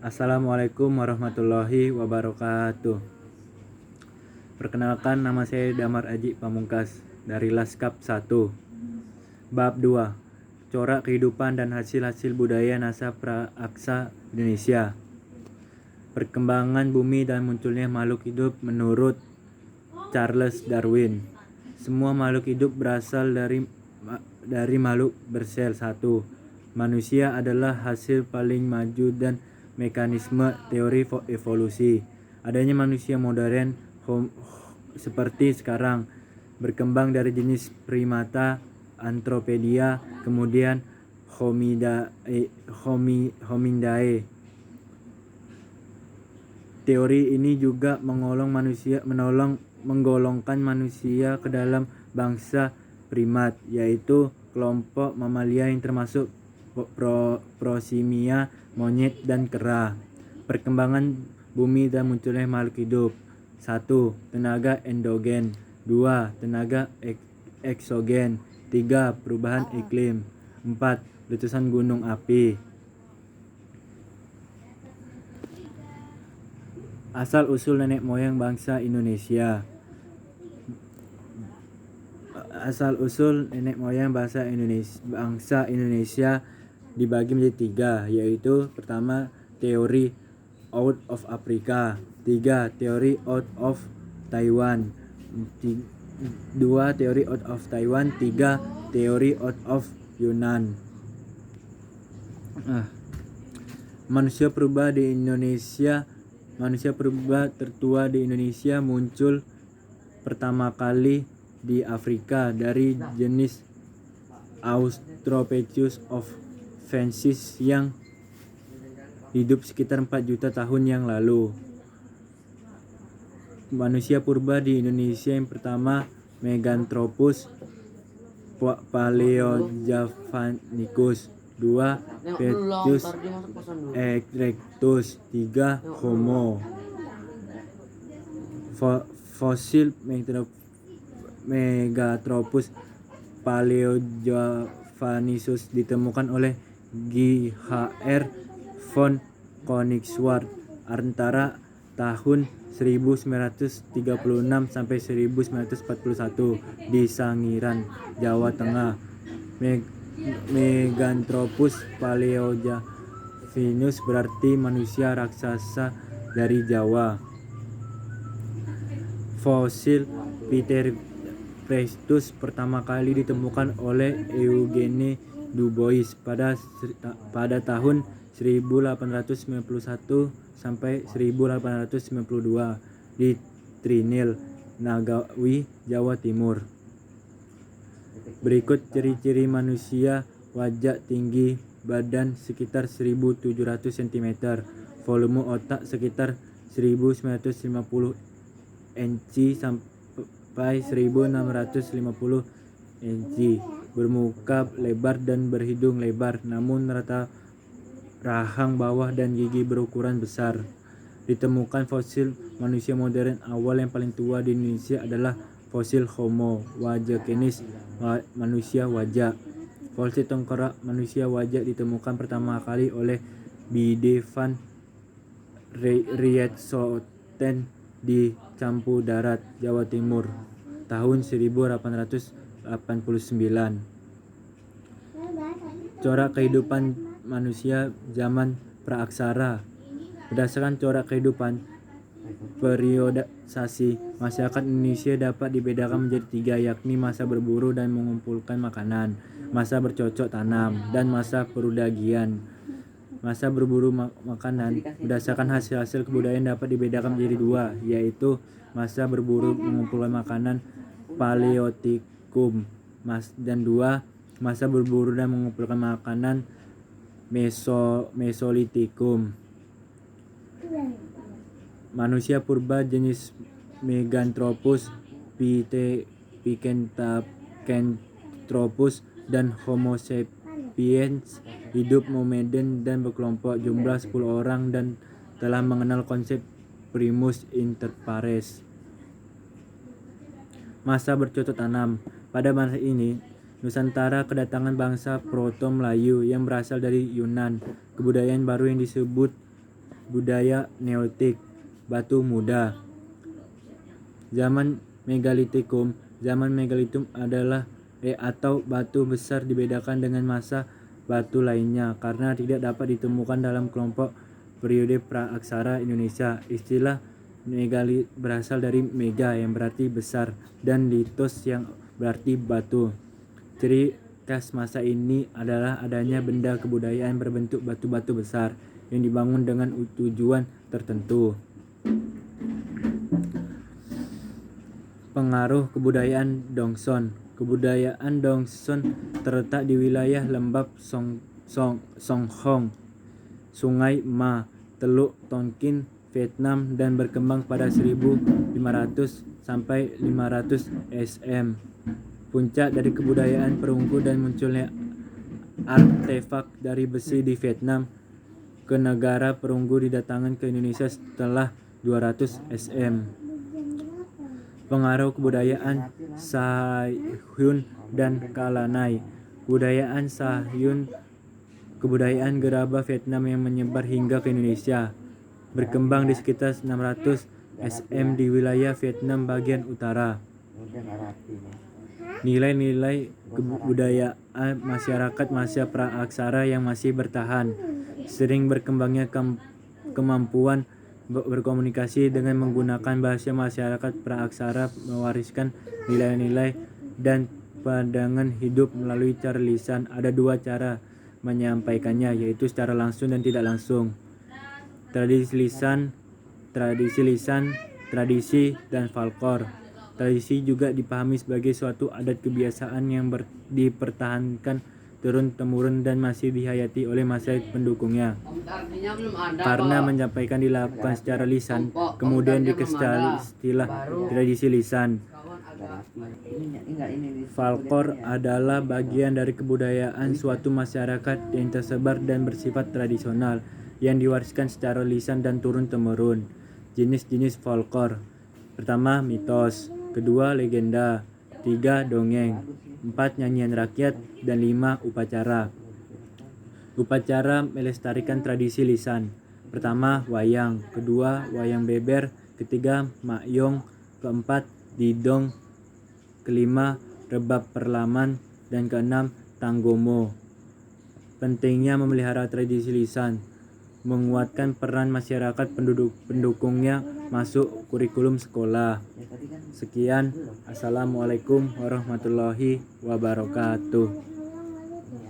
Assalamualaikum warahmatullahi wabarakatuh. Perkenalkan, nama saya Damar Aji Pamungkas dari Laskap 1. Bab 2. Corak kehidupan dan hasil-hasil budaya NASA Praaksa Indonesia. Perkembangan bumi dan munculnya makhluk hidup menurut Charles Darwin. Semua makhluk hidup berasal dari makhluk bersel. 1. Manusia adalah hasil paling maju dan mekanisme teori evolusi. Adanya manusia modern seperti sekarang berkembang dari jenis primata Anthropedia, kemudian Homindae. Teori ini juga menggolongkan manusia ke dalam bangsa primat, yaitu kelompok mamalia yang termasuk prosimia, monyet, dan kera. Perkembangan bumi dan munculnya makhluk hidup. 1. Tenaga endogen. 2. Tenaga eksogen. 3. Perubahan iklim. 4. Letusan gunung api. Asal-usul nenek moyang bangsa Indonesia. Asal-usul nenek moyang bangsa Indonesia dibagi menjadi 3, yaitu pertama teori out of Africa, 3. Teori out of Taiwan, 2. Teori out of Taiwan, 3. Teori out of Yunan. Manusia purba di Indonesia. Manusia purba tertua di Indonesia muncul pertama kali di Afrika dari jenis Australopithecus ovenssis yang hidup sekitar 4 juta tahun yang lalu. Manusia purba di Indonesia yang pertama Meganthropus paleojavanicus, 2. Petrus erectus, 3. Homo. Fosil Meganthropus paleojavanicus ditemukan oleh G.H.R. von Koenigswarth antara tahun 1936 sampai 1941 di Sangiran, Jawa Tengah. Meganthropus paleojavanicus berarti manusia raksasa dari Jawa. Fosil Pithecanthropus pertama kali ditemukan oleh Eugene Du Bois pada tahun 1891 sampai 1892 di Trinil, Nagawi, Jawa Timur. Berikut ciri-ciri manusia: wajah tinggi, badan sekitar 1700 cm, volume otak sekitar 1950 inci sampai 1650 inci, bermuka lebar dan berhidung lebar, namun rata rahang bawah dan gigi berukuran besar. Ditemukan fosil manusia modern awal yang paling tua di Indonesia adalah fosil Homo wajachensis, manusia wajak. Fosil tengkorak manusia wajak ditemukan pertama kali oleh Bide van Rietsoten di Campu Darat, Jawa Timur, tahun 1889. Corak kehidupan manusia zaman praaksara. Berdasarkan corak kehidupan periodisasi, masyarakat Indonesia dapat dibedakan menjadi 3, yakni masa berburu dan mengumpulkan makanan, masa bercocok tanam, dan masa perudagian. Masa berburu makanan berdasarkan hasil kebudayaan dapat dibedakan menjadi 2, yaitu masa berburu mengumpulkan makanan Paleolitikum, dan 2. Masa berburu dan mengumpulkan makanan Mesolitikum. Manusia purba jenis Meganthropus, Pithecanthropus, dan Homo sapiens hidup nomaden dan berkelompok, jumlah 10 orang, dan telah mengenal konsep primus inter pares. Masa bercocok tanam. Pada masa ini Nusantara kedatangan bangsa Proto-Melayu yang berasal dari Yunan. Kebudayaan baru yang disebut budaya Neolitik, batu muda. Zaman Megalitikum. Zaman Megalitum adalah atau batu besar dibedakan dengan masa batu lainnya karena tidak dapat ditemukan dalam kelompok periode praaksara Indonesia. Istilah megalit berasal dari mega yang berarti besar dan litos yang berarti batu. Ciri khas masa ini adalah adanya benda kebudayaan berbentuk batu-batu besar yang dibangun dengan tujuan tertentu. Pengaruh kebudayaan Dongson. Kebudayaan Dongson terletak di wilayah lembap Songhong, Sungai Ma, Teluk Tonkin, Vietnam dan berkembang pada 1500 sampai 500 SM. Puncak dari kebudayaan perunggu dan munculnya artefak dari besi di Vietnam ke negara perunggu didatangkan ke Indonesia setelah 200 SM. Pengaruh kebudayaan Sahyun dan Kalanai. Kebudayaan Sahyun, kebudayaan gerabah Vietnam yang menyebar hingga ke Indonesia, berkembang di sekitar 600 SM di wilayah Vietnam bagian utara. Nilai-nilai kebudayaan masyarakat masa praaksara yang masih bertahan, sering berkembangnya kemampuan berkomunikasi dengan menggunakan bahasa masyarakat praaksara, mewariskan nilai-nilai dan pandangan hidup melalui cara lisan. Ada dua cara menyampaikannya, yaitu secara langsung dan tidak langsung. Tradisi lisan, tradisi dan folklor. Tradisi juga dipahami sebagai suatu adat kebiasaan yang dipertahankan turun-temurun dan masih dihayati oleh masyarakat pendukungnya. Karena menyampaikan dilakukan secara lisan, kemudian dikestali istilah tradisi lisan. Folklor adalah bagian dari kebudayaan suatu masyarakat yang tersebar dan bersifat tradisional, yang diwariskan secara lisan dan turun-temurun. Jenis-jenis folklor. Pertama, mitos. Kedua, legenda. 3, dongeng. 4, nyanyian rakyat. Dan 5, upacara. Upacara melestarikan tradisi lisan. Pertama, wayang. Kedua, wayang beber. Ketiga, makyong. Keempat, didong. Kelima, rebab perlaman. Dan keenam, tanggomo. Pentingnya memelihara tradisi lisan, menguatkan peran masyarakat pendukungnya masuk kurikulum sekolah. Sekian, assalamualaikum warahmatullahi wabarakatuh.